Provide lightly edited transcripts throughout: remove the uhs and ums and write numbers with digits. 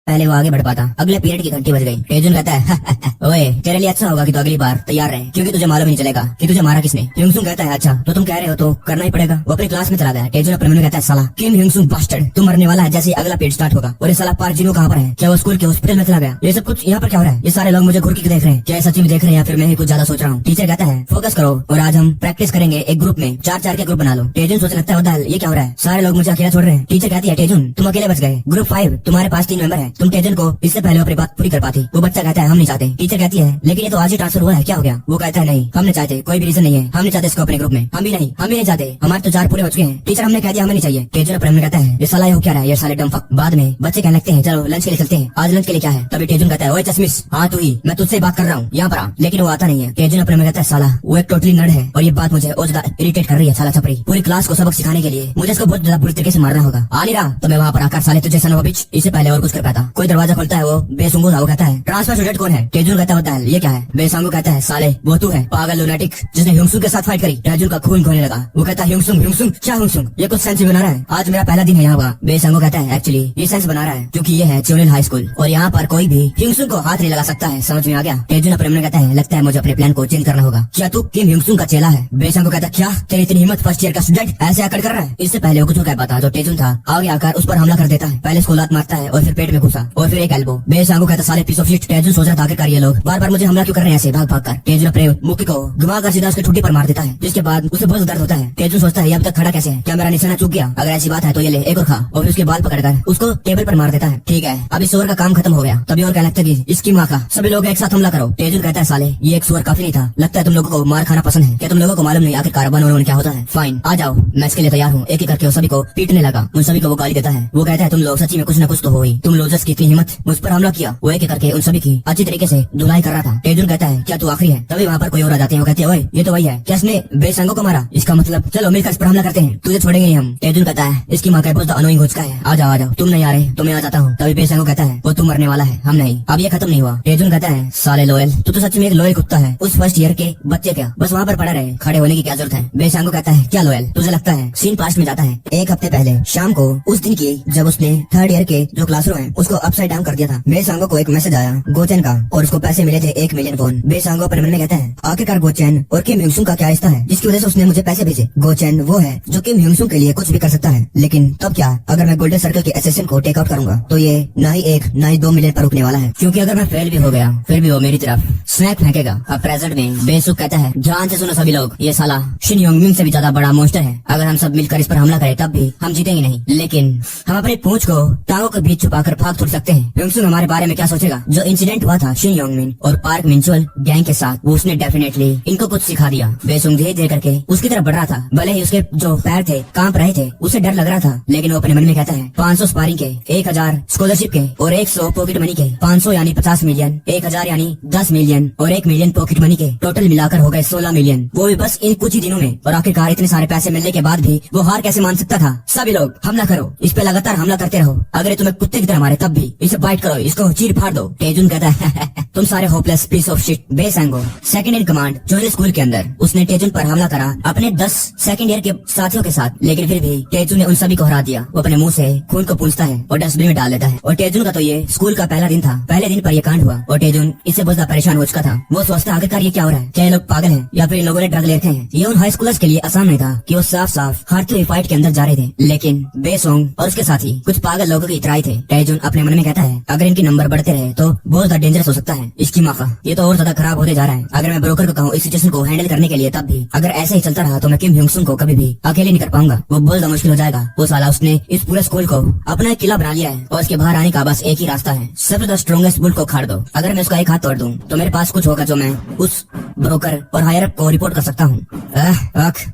पहले वो आगे बढ़ पाता। अगले पीरियड की घंटी बज गई। टेजुन कहता है ओए तेरे लिए अच्छा होगा कि तो अगली बार तैयार रहे, क्योंकि तुझे मालूम नहीं चलेगा कि तुझे मारा किसने। ह्यूंगसुंग कहता है अच्छा तो तुम कह रहे हो तो करना ही पड़ेगा। वो अपनी क्लास में चला गया। टेजुन अपने मन में कहता है साला किम ह्यूंगसुंग बास्टर्ड, तू मरने वाला है जैसे ही अगला पीरियड स्टार्ट होगा। और ये साला पार्क जिनो कहाँ पर है? क्या वो स्कूल के हॉस्पिटल में चला गया? ये सब कुछ यहाँ पर क्या हो रहा है? ये सारे लोग मुझे घूर के देख रहे हैं। क्या सच्ची में देख रहे हैं या फिर मैं ही कुछ ज्यादा सोच रहा हूँ? टीचर कहता है फोकस करो और आज हम प्रैक्टिस करेंगे एक ग्रुप में, 4-4 के ग्रुप बना लो। टेजुन सोचने लगता है ये क्या हो रहा है? सारे लोग मुझे अकेला छोड़ रहे हैं। टीचर कहती है टेजुन तुम अकेले बच गए, ग्रुप 5 तुम्हारे पास 3 मेंबर है। तुम टेजुन को इससे पहले अपनी बात पूरी कर पाती। वो बच्चा कहता है हम नहीं चाहते। टीचर कहती है लेकिन ये तो आज ही ट्रांसफर हुआ है, क्या हो गया? वो कहता है नहीं हम नहीं चाहते, कोई भी रीजन नहीं है, हम नहीं चाहते इसको अपने ग्रुप में। हम भी नहीं चाहते, हमारे तो 4 पूरे हो चुके हैं। टीचर हमने कह दिया हमें नहीं चाहिए। टेजुन अपने मन में कहता है ये साला ये हो क्या रहा है? ये साले डम फक। बाद में बच्चे कहने लगते हैं चलो लंच के लिए चलते हैं, आज लंच के लिए क्या है? तभी टेजुन कहता है ओए चश्मिश, हाँ तू ही, मैं तुझसे बात कर रहा हूँ, यहाँ पर आ। लेकिन वो आता नहीं है। टेजुन अपने मन में कहता है साला वो एक टोटली नर्ड है और ये बात मुझे और ज्यादा इरिटेट कर रही है। साला छपरी पूरी क्लास को सबक सिखाने के लिए मुझे इसको बहुत ज्यादा बुरी तरीके से मारना होगा। आ नहीं रहा तो मैं वहाँ पर आकर साले तुझे सन बिच इससे पहले और कुछ कर पाता। कोई दरवाजा खोलता है, वो बेसुंगू था। वो कहता है ट्रांसफर स्टूडेंट कौन है? टेजुन कहता है ये क्या है? बेसंगू कहता है साले वो तू है पागल लुनाटिक जिसने ह्यूंगसुंग के साथ फाइट करी। टेजुन का खून खोने लगा। वो कहता है ह्यूंगसुंग क्या ह्यूंगसुंग? ये कुछ सेंस बना रहा है, आज मेरा पहला दिन है यहाँ का। बेसंगू कहता है एक्चुअली ये सेंस बना रहा है क्योंकि ये है च्योनिल हाई स्कूल और यहाँ पर कोई भी ह्यूंगसुंग को हाथ नहीं लगा सकता है, समझ में आ गया? टेजुन अपने मन में कहता है लगता है मुझे अपने प्लान को चेंज करना होगा। क्या तू किम ह्यूंगसुंग का चेला है? बेसंगू कहता है क्या तेरी इतनी हिम्मत, फर्स्ट ईयर का स्टूडेंट ऐसे आकर कर रहा है? इससे पहले वो कुछ कह पाता जो टेजुन था आगे आकर उस पर हमला कर देता है। पहले उसको लात मारता है और फिर पेट में घुसा और फिर एक एल्बो। बेसंगू कहता साले पीस ऑफ शिट। टेजुन सोच रहा था आखिरकार ये लोग बार बार मुझे हमला क्यों कर रहे हैं ऐसे भाग भाग कर। टेजुन अपने मुक्के को घुमाकर सीधा उसके ठुड्डी पर मार देता है, जिसके बाद उसे बहुत दर्द होता है। टेजुन सोचता है ये अब तक खड़ा कैसे है? क्या मेरा निशाना चूक गया? अगर ऐसी बात है तो ये ले एक और खा। और फिर उसके बाल पकड़कर उसको टेबल पर मार देता है। ठीक है अब इस सुअर का काम खत्म हो गया। तभी और कहने लगता है इसकी माँ का सभी लोग एक साथ हमला करो। टेजुन कहता है साले ये एक सुअर काफी नहीं था, लगता है तुम लोगों को मार खाना पसंद है। क्या तुम लोगों को मालूम नहीं आखिरकार वन क्या होता है? फाइन आ जाओ मैं इसके लिए तैयार हूँ। एक एक करके सभी को पीटने लगा। उन सभी को वो गाली देता है। वो कहता है तुम लोग सच्ची में कुछ न कुछ तो हो ही, तुम लोजर्स की इतनी हिम्मत मुझ पर हमला किया। वो एक एक करके उन सभी की अच्छी तरीके से धुलाई कर रहा था। टेजुन कहता है क्या तू आखिरी है? तभी वहाँ पर कोई और आ जाते हैं। वो कहते हैं ओए ये तो वही है, क्या इसने बेसंगो को मारा? इसका मतलब चलो मिलकर इस पर हमला करते हैं, तुझे छोड़ेंगे नहीं हम। टेजुन कहता है इसकी माँ का बहुत अनोइंग हो चुका है, आ जाओ तुम नहीं आ रहे तो मैं आ जाता हूँ। तभी बेसंगो कहता है वो तुम मरने वाला है, हम नहीं, अब ये खत्म नहीं हुआ। टेजुन कहता है साले लोयल तू तो सच में एक लोयल कुत्ता है, उस फर्स्ट ईयर के बच्चे क्या बस वहाँ पर पड़ा रहे, खड़े होने की क्या जरूरत है? बेसंगो कहता है क्या लोयल तुझे लगता है? सीन पास्ट में जाता है। एक हफ्ते पहले शाम को उस दिन की जब उसने 3rd ईयर के जो क्लासरूम है उसको अपसाइड डाउन कर दिया था। बेसंगो को एक मैसेज आया गोचेन का और उसको पैसे मिले थे 1 मिलियन वॉन। बेसंगो अपने मन में कहता है आखिरकार गोचेन और किम ह्यूंगसुंग का क्या रिश्ता है जिसकी वजह से उसने मुझे पैसे भेजे? गोचेन वो है जो किम ह्यूंगसुंग के लिए कुछ भी कर सकता है, लेकिन तब क्या अगर मैं गोल्डन सर्कल के एसेसिन को टेक आउट करूंगा तो ये ना ही 1 ना ही 2 मिलियन पर रुकने वाला है, क्योंकि अगर मैं फेल भी हो गया फिर भी वो मेरी तरफ स्नैक फेंकेगा। अब प्रेजेंट में बेसुक कहता है ध्यान से सुनो सभी लोग, ये साला शिन योंगमिंग से भी ज्यादा बड़ा मॉन्स्टर है। अगर हम सब मिलकर इस पर हमला करें तब भी हम जीतेंगे नहीं, लेकिन हम अपनी पूंछ को टांगों के बीच छुपाकर भाग छुड़ सकते हैं। ह्यूंगसुंग हमारे बारे में क्या सोचेगा? जो इंसिडेंट हुआ था शिन योंगमिन और पार्क मिंचुअल गैंग के साथ वो उसने डेफिनेटली इनको कुछ सिखा दिया। बेसुंग धीरे धीरे करके उसकी तरफ बढ़ रहा था। भले ही उसके जो पैर थे कांप रहे थे, उसे डर लग रहा था, लेकिन वो अपने मन में कहता है 500 स्पारिंग के, 1000 स्कॉलरशिप के और 100 पॉकेट मनी के, 500 यानी 50 मिलियन, 1000 यानी 10 मिलियन और 1 मिलियन पॉकेट मनी के, टोटल मिलाकर हो गए 16 मिलियन, वो भी बस इन कुछ ही दिनों में। और आखिरकार इतने सारे पैसे मिलने के बाद भी वो हार कैसे मान सकता था? सभी लोग हमला करो, इस पे लगातार हमला करते रहो, अगर ये तुम्हें कुत्ते की तरह मारे तब भी इसे बाइट करो, इसको चीर फाड़ दो। टेजुन कहता है तुम सारे होपलेस पीस ऑफ शिट। बेसंगो सेकंड इन कमांड जो स्कूल के अंदर उसने टेजुन पर हमला करा अपने 10 सेकंड ईयर के साथियों के साथ, लेकिन फिर भी टेजुन ने उन सभी को हरा दिया। वो अपने मुंह से खून को पूंछता है और डस्टबिन में डाल देता है। और टेजुन का तो ये स्कूल का पहला दिन था, पहले दिन पर यह कांड हुआ और टेजुन इससे बहुत ज्यादा परेशान हो चुका था। वो सोचता आखिरकार ये क्या हो रहा है? क्या ये लोग पागल हैं या फिर इन लोगों ने ड्रग ले रखे हैं? ये उन हाई स्कूलर्स के लिए आसान नहीं था कि वो साफ साफ हारते हुए फाइट के अंदर जा रहे थे, लेकिन बेसोंग और उसके साथी कुछ पागल लोगों की इतराई थे। टेजुन अपने मन में कहता है अगर इनके नंबर बढ़ते रहे तो बहुत ज्यादा डेंजरस हो सकता है। इसकी माँ का ये तो और ज्यादा खराब होते जा रहा है। अगर मैं ब्रोकर को कहूँ इस सिचुएशन को हैंडल करने के लिए तब भी अगर ऐसे ही चलता रहा तो मैं किम ह्यूंगसुंग को कभी भी अकेले नहीं कर पाऊंगा, वो बहुत ज्यादा मुश्किल हो जाएगा। वो साला उसने इस पूरे स्कूल को अपना एक किला बना लिया है और इसके बाहर आने का बस एक ही रास्ता है, सबसे द स्ट्रॉन्गेस्ट बुल को खाड़ दो। अगर मैं उसका एक हाथ तोड़ दूं तो मेरे पास कुछ होगा जो मैं उस ब्रोकर और हायर अप को रिपोर्ट कर सकता हूँ।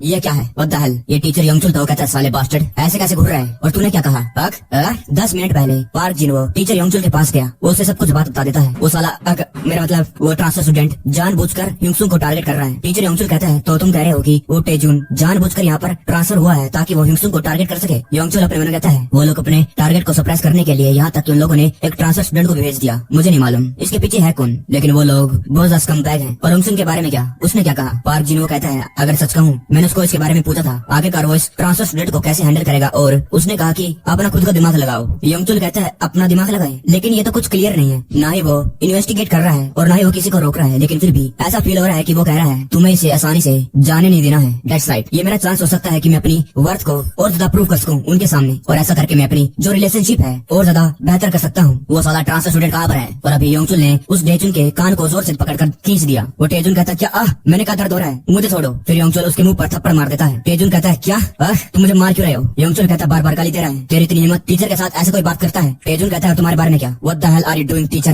ये क्या है? What the hello? ये टीचर योंगचुल तो कहता है साले बास्टर्ड ऐसे कैसे घूर रहा है? और तूने क्या कहा? 10 मिनट पहले पार्क जिनवो टीचर योंगचुल के पास गया, वो उसे सब कुछ बात बता देता है। वो साला मेरा मतलब वो ट्रांसफर स्टूडेंट जानबूझकर ह्यूंगसुंग को टारगेट कर रहा है। टीचर योंगचुल कहता है तो तुम कह रहे हो कि वो टेजुन जानबूझकर यहाँ पर ट्रांसफर हुआ है ताकि वो ह्यूंगसुंग को टारगेट कर सके? योंगचुल अपने मन में कहता है वो लोग अपने टारगेट को सप्रेस करने के लिए यहाँ तक कि उन लोगों ने एक ट्रांसफर स्टूडेंट को भी भेज दिया। मुझे नहीं मालूम इसके पीछे है कौन, लेकिन वो लोग बहुत ज्यादा स्कमबैग हैं और ह्यूंगसुंग के बारे में क्या? उसने क्या कहा? पार्क जिन वो कहता है अगर सच कहूँ मैंने उसको इसके बारे में पूछा था आखिरकार वो इस ट्रांसफर स्टूडेंट को कैसे हैंडल करेगा, और उसने कहा कि अपना खुद का दिमाग लगाओ। यंगचुल कहता है अपना दिमाग लगाए, लेकिन ये तो कुछ क्लियर नहीं है, ना ही वो इन्वेस्टिगेट कर रहा है और ना ही वो किसी को रोक रहा है, लेकिन फिर भी ऐसा फील हो रहा है कि वो कह रहा है तुम्हें इसे आसानी से जाने नहीं देना है। दैट्स राइट, ये मेरा चांस हो सकता है कि मैं अपनी वर्थ को और ज्यादा प्रूव कर सकूं उनके सामने, और ऐसा करके मैं अपनी जो रिलेशनशिप है और ज्यादा बेहतर कर सकता हूँ। वो साला ट्रांसफर स्टूडेंट कहाँ पर है? और अभी यंगचुल ने उस डेजुन के कान को जोर से पकड़कर खींच दिया। वो टेजुन कहता है क्या? मैंने कहा दर्द हो रहा है, मुझे छोड़ो। फिर यंगचुल उसके मुंह पर थप्पड़ मार देता है। टेजुन कहता है क्या तुम मुझे मार क्यों रहे हो? यंगचुल कहता है बार बार गाली दे रहा है, तेरी इतनी हिम्मत टीचर के साथ ऐसे कोई बात करता है? टेजुन कहता है तुम्हारे बारे में क्या? What the hell are you doing teacher?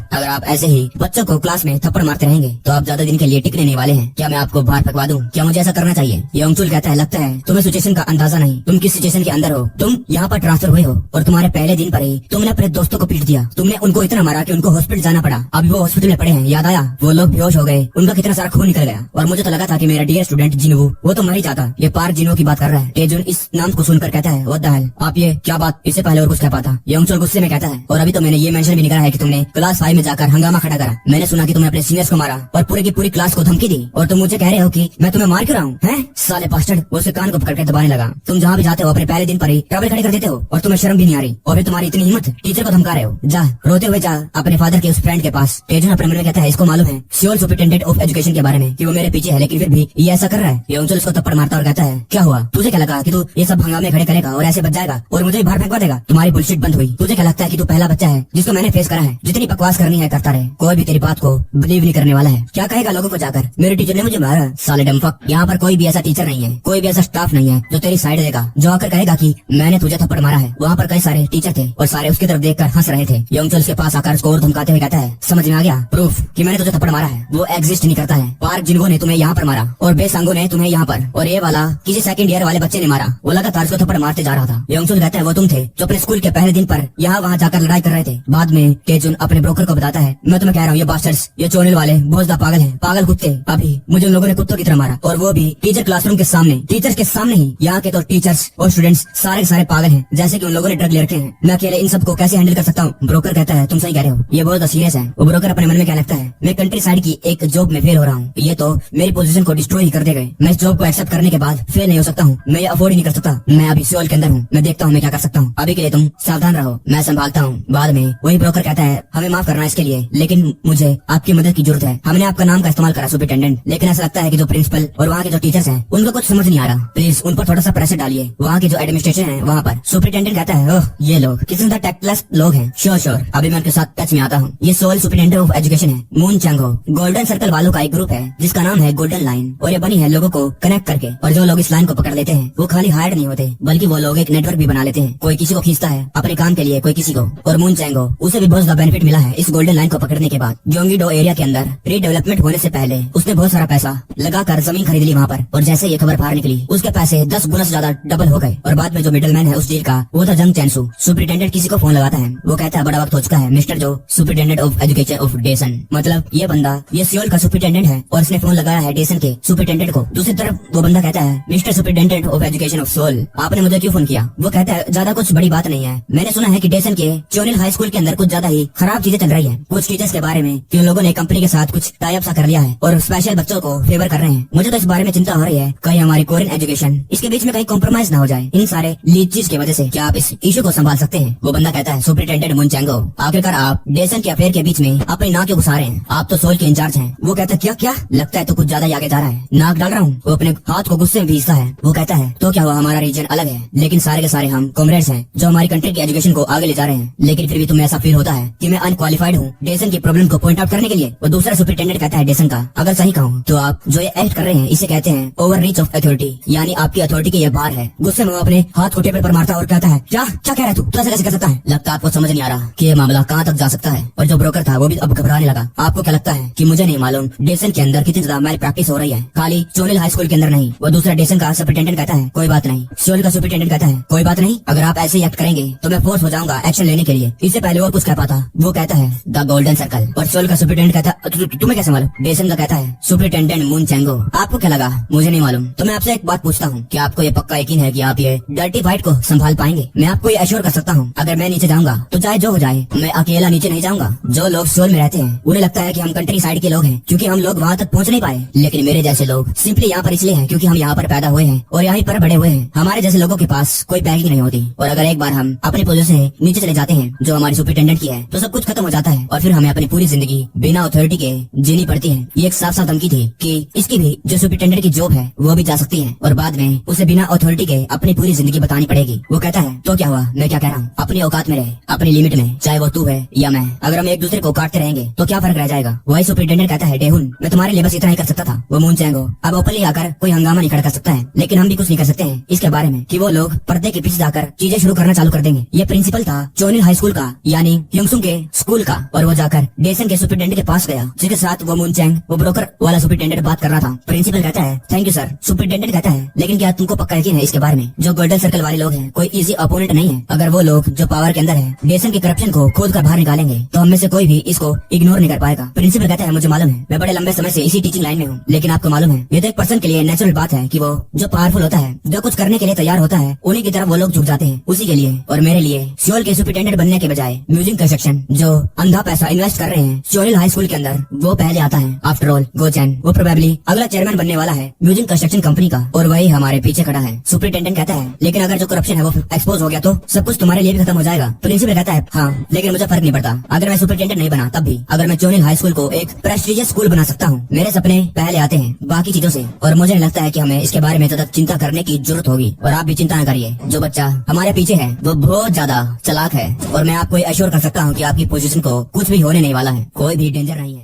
अगर आप ऐसे ही बच्चों को क्लास में थप्पड़ मारते रहेंगे तो आप ज्यादा दिन के लिए टिकने नहीं वाले हैं। क्या मैं आपको बाहर फेंकवा दूं? क्या मुझे ऐसा करना चाहिए? यंगचुल कहता है लगता है तुम्हें सिचुएशन का अंदाजा नहीं, तुम किस सिचुएशन के अंदर हो। तुम यहाँ पर ट्रांसफर हुए हो और तुम्हारे पहले दिन पर ही तुमने अपने दोस्तों को पीट दिया। तुमने उनको इतना मारा कि उनको हॉस्पिटल जाना पड़ा। अभी वो हॉस्पिटल में पड़े हैं, याद आया? वो लोग बेहोश हो गए, उनका कितना सारा खून निकल गया, और मुझे तो लगा था कि मेरा डियर स्टूडेंट जिनवू वो तो मर ही जाता। ये पार्क जिनो की बात कर रहा है। टेजुन इस नाम को सुनकर कहता है व्हाट द हेल, आप ये क्या बात? इससे पहले और कुछ कह पाता। यंगचुल गुस्से में कहता है और अभी तो मैंने ये मेंशन भी नहीं करा है कि तुमने क्लास 5 में जाकर हंगामा खड़ा करा। मैंने सुना कि तुमने अपने सीनियर्स को मारा और पूरी की पूरी क्लास को धमकी दी, और तुम मुझे कह रहे हो कि मैं तुम्हें मार क्यों रहा हूँ? हैं साले बास्टर्ड। वो उसके कान को पकड़ के दबाने लगा। तुम जहाँ भी जाते हो अपने पहले दिन पर ही ट्रबल खड़े कर देते हो और तुम्हें शर्म भी नहीं आ रही, और फिर तुम्हारी इतनी हिम्मत टीचर को धमका रहे हो। जा रोते हुए जा अपने फादर के उस फ्रेंड के पास। टेजुन अपने मन में कहता है इसको मालूम है सियोल सुपरिटेंडेंट ऑफ एजुकेशन के बारे में कि वो मेरे पीछे है, लेकिन फिर भी ये ऐसा कर रहा है। यंगचुल उसको थप्पड़ मारता और कहता है क्या हुआ? तुझे क्या लगा कि तू ये सब हंगामे खड़े करेगा और ऐसे बच जाएगा और मुझे भी बाहर फेंकवा देगा? तुम्हारी बुलशिट बंद हुई। तुझे क्या लगता है कि तू पहला बच्चा है जिसको मैंने फेस करा है? जितनी बकवास करनी है करता रहे, कोई भी तेरी बात को बिलीव नहीं करने वाला है। क्या कहेगा लोगों को जाकर मेरे टीचर ने मुझे मारा? साले डमफक, यहाँ पर कोई भी ऐसा टीचर नहीं है, कोई भी ऐसा स्टाफ नहीं है जो तेरी साइड देगा, जो आकर कहेगा कि मैंने तुझे थप्पड़ मारा है। वहाँ पर कई सारे टीचर थे और सारे उसकी तरफ देखकर हंस रहे थे। यंगचुल के पास आकर उसको और धमकाते हुए कहता है समझ में आ गया, प्रूफ कि मैंने तुझे थप्पड़ मारा है वो एग्जिस्ट नहीं करता है। पार्क जिनको ने तुम्हें यहाँ पर मारा और बेसांगो ने तुम्हें यहाँ पर, और ये वाला किसी सेकंड ईयर वाले बच्चे ने मारा। वो लगातार उसको थप्पड़ मारते जा रहा था। यंगचुल कहता है वो तुम थे जो अपने स्कूल के पहले दिन पर यहाँ वहाँ जाकर लड़ाई कर रहे थे। बाद में टेजुन अपने ब्रोकर को बताता है मैं तुम्हें कह रहा हूँ ये बास्टर्ड्स, ये चोनिल वाले बहुत ज्यादा पागल हैं, पागल कुत्ते। अभी मुझे उन लोगों ने कुत्तों की तरह मारा, और वो भी टीचर क्लासरूम के सामने, टीचर्स के सामने ही। यहाँ के तो टीचर्स और स्टूडेंट्स सारे के सारे पागल हैं, जैसे कि उन लोगों ने ड्रग ले रखे हैं। मैं अकेले इन सबको कैसे हैंडल कर सकता हूँ? ब्रोकर कहता है तुम सही कह रहे हो, ये बहुत सीरियस है। वो ब्रोकर अपने मन में क्या लगता है मैं कंट्री साइड की एक जॉब में फेल हो रहा हूँ, ये तो मेरी पोजीशन को डिस्ट्रॉय ही कर देगा। मैं इस जॉब को एक्सेप्ट करने के बाद फेल नहीं हो सकता हूँ, मैं ये अफोर्ड ही नहीं कर सकता। मैं अभी सियोल के अंदर हूँ, मैं देखता हूँ मैं क्या कर सकता हूँ। अभी के लिए तुम सावधान रहो, मैं संभालता हूँ। बाद में वही ब्रोकर कहता है हमें माफ करना इसके लिए, लेकिन मुझे आपकी मदद की जरूरत है। हमने आपका नाम का इस्तेमाल करा सुपरिटेंडेंट, लेकिन ऐसा लगता है कि जो प्रिंसिपल और वहाँ के जो टीचर्स हैं उनको कुछ समझ नहीं आ रहा। प्लीज उन पर थोड़ा सा प्रेशर डालिए। वहाँ की जो एडमिनिस्ट्रेशन है वहाँ पर। सुपरिटेंडेंट कहता है ओह ये लोग किसी तरह टैक्टलेस लोग हैं। श्योर श्योर, अभी मैं उनके साथ टच में आता हूँ। ये सोल सुपरिटेंडेंट ऑफ एजुकेशन है मून चैंगो। गोल्डन सर्कल वालों का एक ग्रुप है जिसका नाम है गोल्डन लाइन, और ये बनी है लोगों को कनेक्ट करके। और जो लोग इस लाइन को पकड़ लेते हैं वो खाली हायर्ड नहीं होते, बल्कि वो लोग एक नेटवर्क भी बना लेते हैं। कोई किसी को खींचता है अपने काम के लिए, कोई किसी को। और मून चैंगो उसे भी बहुत ज्यादा बेनिफिट मिला है इस गोल्डन लाइन को पकड़ने के बाद। जोंगीडो एरिया के अंदर प्री डेवलपमेंट होने से पहले उसने बहुत सारा पैसा लगाकर जमीन खरीद ली वहाँ पर, और जैसे ये खबर बाहर निकली उसके पैसे 10 गुना से ज्यादा डबल हो गए। और बाद में जो मिडल मैन है उस डील का वो था जंग चैनसू। सुपरिटेंडेंट किसी को फोन लगाता है, वो कहता है बड़ा वक्त हो चुका है मिस्टर जो सुपरिटेंडेंट ऑफ एजुकेशन ऑफ डेसन। मतलब ये बंदा ये सियोल का सुपरिटेंडेंट है और इसने फोन लगाया है डेसन के सुपरिटेंडेंट को। दूसरी तरफ वो बंदा कहता है mister superintendent of education of soul, आपने मुझे क्यों फोन किया? वो कहता है ज्यादा कुछ बड़ी बात नहीं है, मैंने सुना है कि डेसन के चोनिल हाई स्कूल के अंदर कुछ ज्यादा ही खराब चीजें चल रही है। कुछ टीचर्स के बारे में कि उन लोगों ने कंपनी के साथ कुछ टाई अप सा कर लिया है और स्पेशल बच्चों को फेवर कर रहे हैं। मुझे तो इस बारे में चिंता हो रही है कहीं हमारी कोरियन एजुकेशन इसके बीच में कहीं कॉम्प्रोमाइज ना हो जाए इन सारे लीचीज की वजह से। क्या आप इस इशू को संभाल सकते हैं? वो बंदा कहता है सुपरिटेंडेंट मून चैंगो, आखिरकार आप डेसन के अफेयर के बीच में अपनी नाक क्यों घुसा रहे हैं? आप तो सोल के इंचार्ज हैं। वो कहता है क्या क्या लगता है तो कुछ ज्यादा ही आगे जा रहा है, नाक डाल रहा हूँ। वो अपने हाथ को गुस्से में भीजता है। वो कहता है तो क्या हुआ, हमारा रीजन अलग है लेकिन सारे के सारे हम कॉमरेड्स हैं जो हमारी कंट्री की एजुकेशन को आगे ले जा रहे हैं, लेकिन फिर भी तुम्हें ऐसा फील होता है कि मैं अनक्वालिफाइड हूँ डेसन की प्रॉब्लम को पॉइंट आउट करने के लिए। वो दूसरा सुपरिटेंडेंट कहता है डेसन का अगर सही कहूँ तो आप जो ये एक्ट कर रहे हैं इसे कहते हैं ओवर रीच ऑफ अथॉरिटी, यानी आपकी अथॉरिटी के ये बाहर है। गुस्से में वो अपने हाथ को टेबल पर मारता है और कहता है क्या क्या कह रहा है तू ऐसा कैसे कर सकता है? लगता है आपको समझ नहीं आ रहा कि ये मामला कहाँ तक जा सकता है। और जो ब्रोकर था वो भी अब घबराने लगा। आपको क्या लगता है कि मुझे नहीं मालूम डेसन के अंदर कितनी ज्यादा मैल प्रैक्टिस हो रही है, खाली चोनिल हाई स्कूल के अंदर नहीं। वो दूसरा डेसन का सुपरिटेंडेंट कहता है कोई बात नहीं। सियोल का सुपरिटेंडेंट कहता है कोई बात नहीं, अगर आप ऐसे ही एक्ट करेंगे तो मैं फोर्स हो जाऊंगा एक्शन लेने के लिए। इससे पहले और कुछ कह पाता। वो कहता है द गोल्डन सर्कल। और सियोल का सुपरिटेंडेंट कहता है तुम्हें कैसे मालूम? डेसन का कहता है सुपरिटेंडेंट मून चैंगो, आपको क्या लगा? मुझे नहीं मालूम। तो मैं आपसे एक बात पूछता हूँ, क्या आपको ये पक्का यकीन है कि आप ये डर्टी फाइट को संभाल पाएंगे? मैं आपको ये एश्योर कर सकता हूँ अगर मैं नीचे जाऊंगा तो चाहे जो हो जाए मैं अकेला नीचे नहीं जाऊंगा। जो लोग सियोल में रहते हैं उन्हें लगता है कि हम कंट्री साइड के लोग हैं क्योंकि हम लोग वहाँ तक पहुँच नहीं पाए। लेकिन मेरे जैसे लोग सिंपली यहाँ पर इसलिए हैं क्योंकि हम यहाँ पर पैदा हुए हैं और यहाँ पर बड़े हुए हैं। हमारे जैसे लोगों के पास कोई पैकिंग नहीं होती और अगर एक बार हम अपनी पोजीशन से नीचे चले जाते हैं जो हमारी सुपरिटेंडेंट की है तो सब कुछ खत्म हो जाता है और फिर हमें अपनी पूरी जिंदगी बिना अथॉरिटी के जीनी पड़ती है। ये एक साफ साफ धमकी थी कि इसकी भी जो सुपरिटेंडेंट की जॉब है वो भी जा सकती है और बाद में उसे बिना अथॉरिटी के अपनी पूरी जिंदगी बतानी पड़ेगी। वो कहता है तो क्या हुआ, मैं क्या कह रहा हूँ, अपनी औकात में रहे, अपनी लिमिट में, चाहे वो तू है या मैं। अगर हम एक दूसरे को काटते रहेंगे तो क्या फर्क रह जाएगा। वही सुपरिटेंडेंट कहता है डेहुन मैं तुम्हारे लिए बस इतना ही कर सकता था। वो मून चैंगो अब ओपनली आकर कोई हंगामा नहीं खड़ा कर सकता है लेकिन हम भी कुछ नहीं कर सकते हैं इसके बारे में कि वो लोग पर्दे के पीछे जाकर चीजें शुरू करना चालू कर देंगे। ये प्रिंसिपल था चोनिल हाई स्कूल का यानी ह्योंगसुंग के स्कूल का और वो जाकर डेसन के सुपरिटेंडेंट के पास गया जिसके साथ वो मून चैंग वो ब्रोकर वाला सुपरिटेंडेंट बात कर रहा था। प्रिंसिपल कहता है थैंक यू सर। सुपरिटेंडेंट कहता है लेकिन क्या तुमको पक्का यकीन है इसके बारे में जो गोल्डन सर्कल वाले लोग हैं कोई इजी अपोनेंट नहीं है। अगर वो लोग जो पावर के अंदर है डेसन की करप्शन को खोद कर बाहर निकालेंगे तो हम में से कोई भी इसको इग्नोर नहीं कर पाएगा। प्रिंसिपल कहता है मुझे मालूम है, मैं बड़े लंबे समय से इसी टीचिंग लाइन में हूँ लेकिन आपको मालूम है ये तो एक पर्सन के लिए नेचुरल बात है कि वो जो पावरफुल होता है जो कुछ करने के लिए तैयार होता है उन्हीं की तरफ वो लोग झुक जाते हैं उसी के लिए। और मेरे लिए सियोल के सुपरिटेंडेंट बनने के बजाय म्यूजिक कंस्ट्रक्शन जो अंधा पैसा इन्वेस्ट कर रहे हैं सियोल हाई स्कूल के अंदर वो पहले आता है। आफ्टर ऑल गो चैन वो प्रोबेबली अगला चेयरमैन बनने वाला है म्यूजिक कंस्ट्रक्शन कंपनी का और वही हमारे पीछे खड़ा है। सुपरिटेंडेंट कहता है लेकिन अगर जो करप्शन है वो एक्सपोज हो गया तो सब कुछ तुम्हारे लिए भी खत्म हो जाएगा। प्रिंसिपल कहता है हाँ लेकिन मुझे फर्क नहीं पड़ता अगर मैं सुपरिटेंडेंट नहीं बना तब भी अगर मैं चोनिल हाई स्कूल को एक प्रेस्टिजियस स्कूल बना सकता हूँ। मेरे सपने पहले आते हैं बाकी चीजों से और मुझे नहीं लगता है कि हमें इसके बारे में ज्यादा चिंता करने की जरूरत होगी। और आप भी चिंता न करिए, जो बच्चा हमारे पीछे है वो बहुत ज्यादा चालाक है और मैं आपको एश्योर कर सकता हूँ कि आपकी पोजीशन को कुछ भी होने नहीं वाला है, कोई भी डेंजर नहीं है।